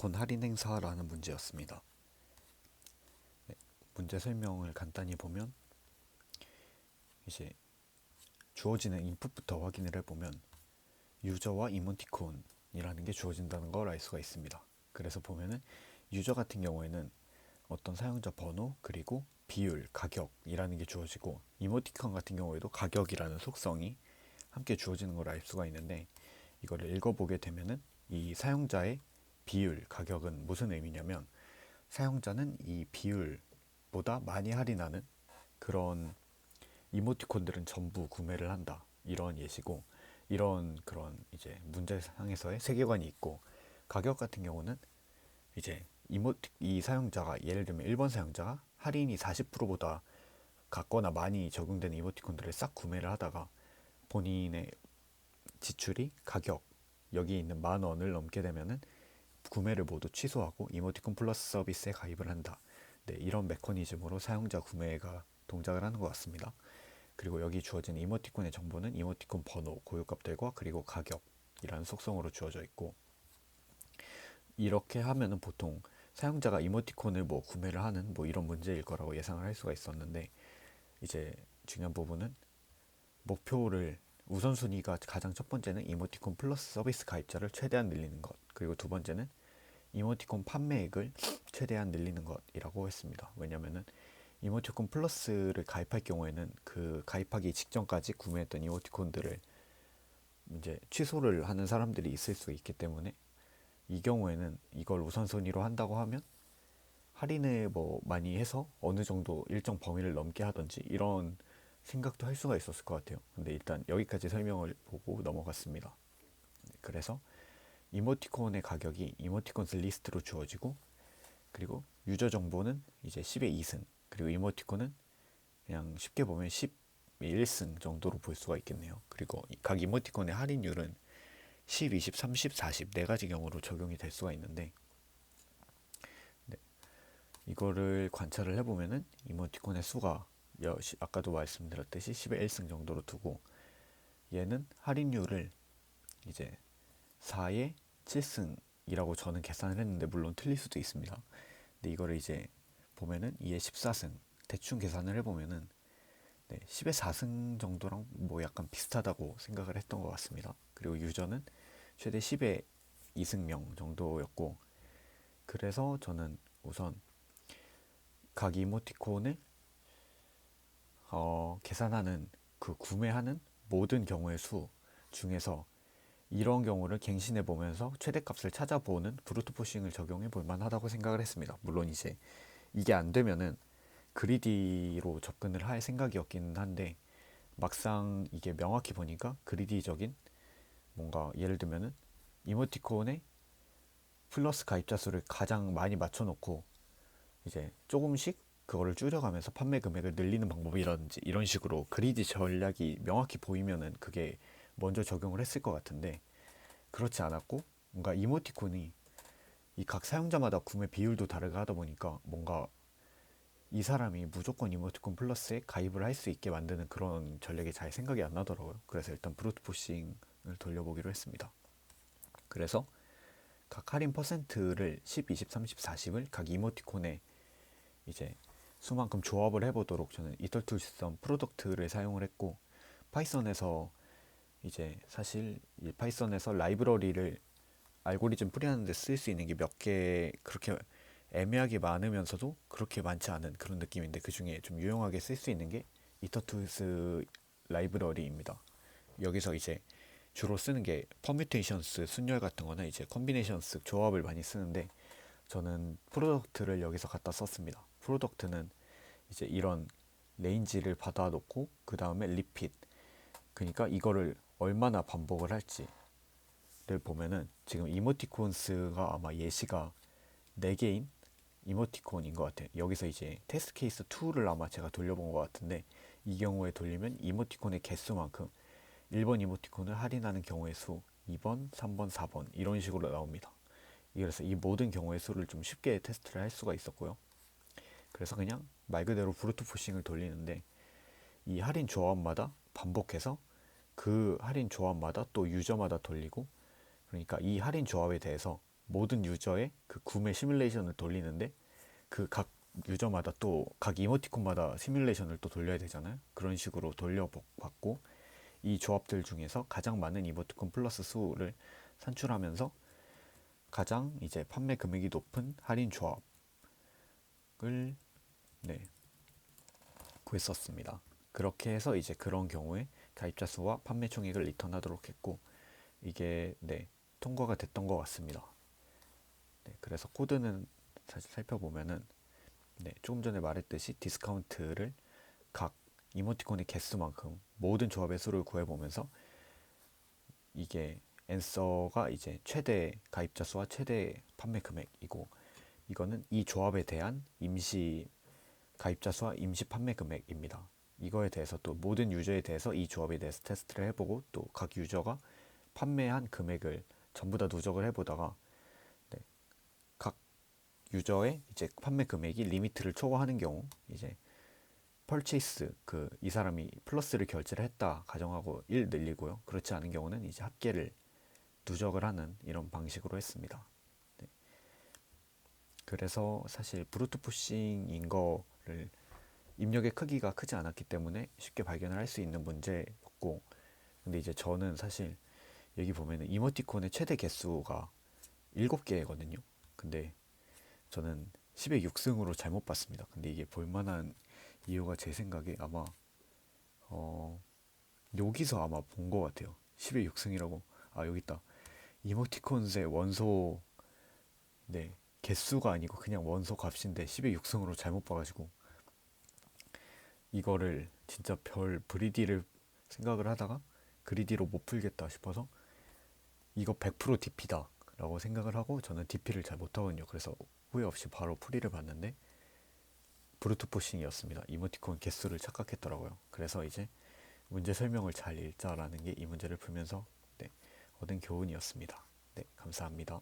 이모티콘 할인 행사라는 문제였습니다. 네, 문제 설명을 간단히 보면 이제 주어지는 인풋부터 확인을 해보면 유저와 이모티콘이라는 게 주어진다는 걸 알 수가 있습니다. 그래서 보면은 유저 같은 경우에는 어떤 사용자 번호 그리고 비율, 가격이라는 게 주어지고 이모티콘 같은 경우에도 가격이라는 속성이 함께 주어지는 걸 알 수가 있는데 이거를 읽어보게 되면은 이 사용자의 비율, 가격은 무슨 의미냐면 사용자는 이 비율보다 많이 할인하는 그런 이모티콘들은 전부 구매를 한다. 이런 예시고 이런 그런 이제 문제상에서의 세계관이 있고 가격 같은 경우는 이제 이 사용자가 예를 들면 1번 사용자가 할인이 40%보다 같거나 많이 적용되는 이모티콘들을 싹 구매를 하다가 본인의 지출이 가격 여기 있는 10,000원을 넘게 되면은 구매를 모두 취소하고 이모티콘 플러스 서비스에 가입을 한다. 네, 이런 메커니즘으로 사용자 구매가 동작을 하는 것 같습니다. 그리고 여기 주어진 이모티콘의 정보는 이모티콘 번호, 고유값들과 그리고 가격이라는 속성으로 주어져 있고 이렇게 하면은 보통 사용자가 이모티콘을 뭐 구매를 하는 뭐 이런 문제일 거라고 예상을 할 수가 있었는데 이제 중요한 부분은 목표를 우선순위가 가장 첫 번째는 이모티콘 플러스 서비스 가입자를 최대한 늘리는 것 그리고 두 번째는 이모티콘 판매액을 최대한 늘리는 것이라고 했습니다. 왜냐면은 이모티콘 플러스를 가입할 경우에는 그 가입하기 직전까지 구매했던 이모티콘들을 이제 취소를 하는 사람들이 있을 수 있기 때문에 이 경우에는 이걸 우선순위로 한다고 하면 할인을 뭐 많이 해서 어느 정도 일정 범위를 넘게 하든지 이런 생각도 할 수가 있었을 것 같아요. 근데 일단 여기까지 설명을 보고 넘어갔습니다. 그래서 이모티콘의 가격이 이모티콘스 리스트로 주어지고 그리고 유저 정보는 이제 10의 2승 그리고 이모티콘은 그냥 쉽게 보면 11승 정도로 볼 수가 있겠네요. 그리고 각 이모티콘의 할인율은 10, 20, 30, 40 네 가지 경우로 적용이 될 수가 있는데 네, 이거를 관찰을 해보면은 이모티콘의 수가 아까도 말씀드렸듯이 10의 1승 정도로 두고 얘는 할인율을 이제 4의 7승이라고 저는 계산을 했는데 물론 틀릴 수도 있습니다. 근데 이거를 이제 보면은 2의 14승 대충 계산을 해보면은 네, 10의 4승 정도랑 뭐 약간 비슷하다고 생각을 했던 것 같습니다. 그리고 유저는 최대 10의 2승명 정도였고 그래서 저는 우선 각 이모티콘을 계산하는 그 구매하는 모든 경우의 수 중에서 이런 경우를 갱신해 보면서 최대값을 찾아보는 브루트 포싱을 적용해 볼 만하다고 생각을 했습니다. 물론 이제 이게 안 되면은 그리디로 접근을 할 생각이었긴 한데 막상 이게 명확히 보니까 그리디적인 뭔가 예를 들면은 이모티콘의 플러스 가입자 수를 가장 많이 맞춰놓고 이제 조금씩 그거를 줄여가면서 판매 금액을 늘리는 방법이라든지 이런 식으로 그리디 전략이 명확히 보이면은 그게 먼저 적용을 했을 것 같은데 그렇지 않았고 뭔가 이모티콘이 이 각 사용자마다 구매 비율도 다르게 하다 보니까 뭔가 이 사람이 무조건 이모티콘 플러스에 가입을 할 수 있게 만드는 그런 전략이 잘 생각이 안 나더라고요. 그래서 일단 브루트 포싱을 돌려보기로 했습니다. 그래서 각 할인 퍼센트를 10, 20, 30, 40을 각 이모티콘에 이제 수만큼 조합을 해보도록 저는 이털툴썸 프로덕트를 사용을 했고 파이썬에서 이제 사실 이 파이썬에서 라이브러리를 알고리즘 풀이하는데 쓸 수 있는 게 몇 개 그렇게 애매하게 많으면서도 그렇게 많지 않은 그런 느낌인데 그 중에 좀 유용하게 쓸 수 있는 게 이터툴스 라이브러리입니다. 여기서 이제 주로 쓰는 게 퍼뮤테이션스 순열 같은 거나 이제 컨비네이션스 조합을 많이 쓰는데 저는 프로덕트를 여기서 갖다 썼습니다. 프로덕트는 이제 이런 레인지를 받아놓고 그 다음에 리핏 그러니까 이거를 얼마나 반복을 할지를 보면은 지금 이모티콘스가 아마 예시가 4개인 이모티콘인 것 같아요. 여기서 이제 테스트 케이스 2를 아마 제가 돌려본 것 같은데 이 경우에 돌리면 이모티콘의 개수만큼 1번 이모티콘을 할인하는 경우의 수 2번, 3번, 4번 이런 식으로 나옵니다. 그래서 이 모든 경우의 수를 좀 쉽게 테스트를 할 수가 있었고요. 그래서 그냥 말 그대로 브루트 포싱을 돌리는데 이 할인 조합마다 반복해서 그 할인 조합마다 또 유저마다 돌리고 그러니까 이 할인 조합에 대해서 모든 유저의 그 구매 시뮬레이션을 돌리는데 그 각 유저마다 또 각 이모티콘마다 시뮬레이션을 또 돌려야 되잖아요. 그런 식으로 돌려봤고 이 조합들 중에서 가장 많은 이모티콘 플러스 수를 산출하면서 가장 이제 판매 금액이 높은 할인 조합을 네, 구했었습니다. 그렇게 해서 이제 그런 경우에 가입자 수와 판매 총액을 리턴하도록 했고 이게 네, 통과가 됐던 것 같습니다. 네, 그래서 코드는 사실 살펴보면은 네, 조금 전에 말했듯이 디스카운트를 각 이모티콘의 개수만큼 모든 조합의 수를 구해보면서 이게 앤서가 이제 최대 가입자 수와 최대 판매 금액이고 이거는 이 조합에 대한 임시 가입자 수와 임시 판매 금액입니다. 이거에 대해서 또 모든 유저에 대해서 이 조합에 대해서 테스트를 해보고 또 각 유저가 판매한 금액을 전부 다 누적을 해보다가 네, 각 유저의 이제 판매 금액이 리미트를 초과하는 경우 이제 펄체이스 그 이 사람이 플러스를 결제를 했다 가정하고 1 늘리고요. 그렇지 않은 경우는 이제 합계를 누적을 하는 이런 방식으로 했습니다. 네. 그래서 사실 브루트 포싱인 거를 입력의 크기가 크지 않았기 때문에 쉽게 발견을 할 수 있는 문제였고 근데 이제 저는 사실 여기 보면은 이모티콘의 최대 개수가 7개거든요. 근데 저는 10의 6승으로 잘못 봤습니다. 근데 이게 볼만한 이유가 제 생각에 아마 여기서 아마 본 것 같아요. 10의 6승이라고. 아 여기 있다. 이모티콘의 원소 네 개수가 아니고 그냥 원소 값인데 10의 6승으로 잘못 봐가지고 이거를 진짜 별 브리디를 생각을 하다가 그리디로 못 풀겠다 싶어서 이거 100% DP다 라고 생각을 하고 저는 DP를 잘 못하거든요. 그래서 후회 없이 바로 풀이를 봤는데 브루트 포싱이었습니다. 이모티콘 개수를 착각했더라고요. 그래서 이제 문제 설명을 잘 읽자라는 게 이 문제를 풀면서 네, 얻은 교훈이었습니다. 네, 감사합니다.